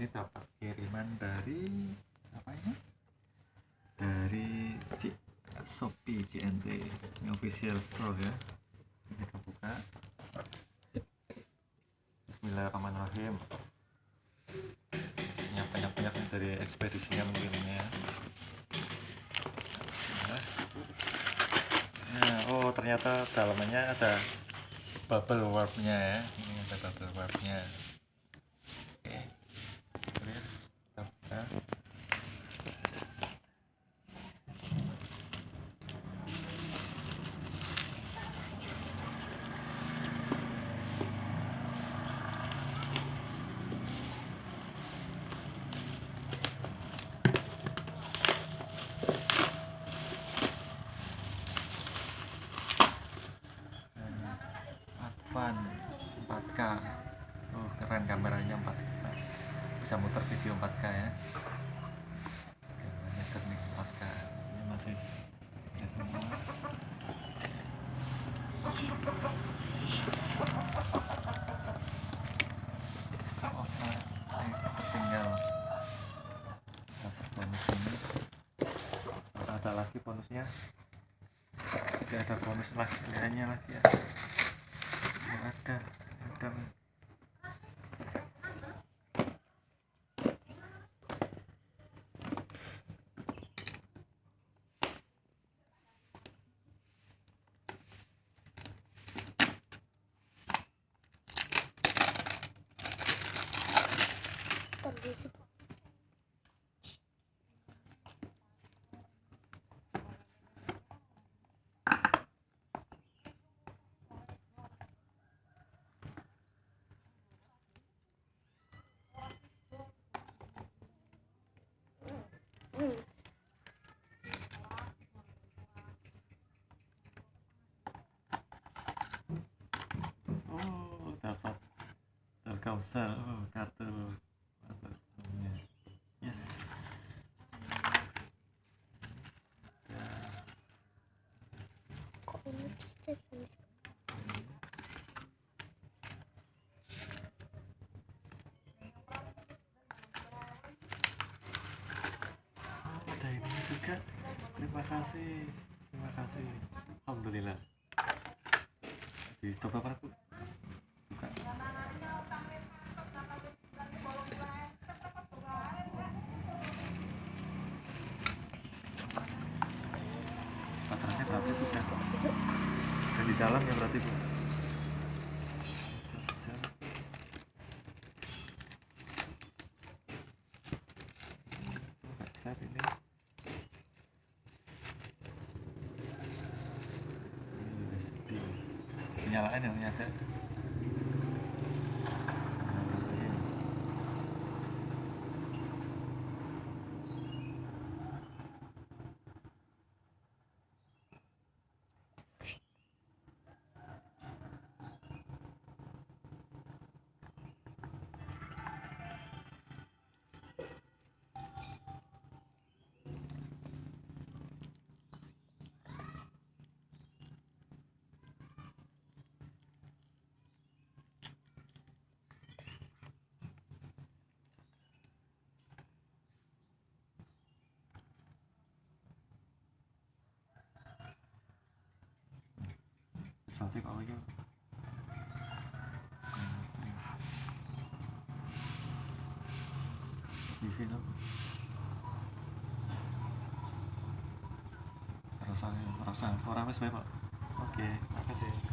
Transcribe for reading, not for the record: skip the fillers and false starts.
ini dapat kiriman dari apa ini? Dari Shopee JNT, ini official store ya. Ini kita buka. Bismillahirrahmanirrahim. Ini banyak-banyak dari ekspedisinya mengirimnya. Nah, oh ternyata dalamnya ada bubble wrapnya ya. Ini ada bubble wrapnya. Oke, clear. Kita buka. Advan 4K. Oh keren, kameranya 4K, bisa muter video 4K ya. Kameranya teknik 4K. Ini masih ya semua. Oh tinggal dapat bonus ini. Ada lagi bonusnya, tidak ada bonus lagi kayaknya lagi ya. Ada oh dapat Telkomsel, oh kartu atasnya. Yes. Ada ini juga. Terima kasih. Alhamdulillah. Di stop apa aku? Buka. Baterainya berapa sih kan? Dan di dalam ya berarti bu. Set ini. USB. Nyalain yang aja. Sesuatu apa lagi? Di film. Rasa orang wis bae, Pak. Oke, makasih.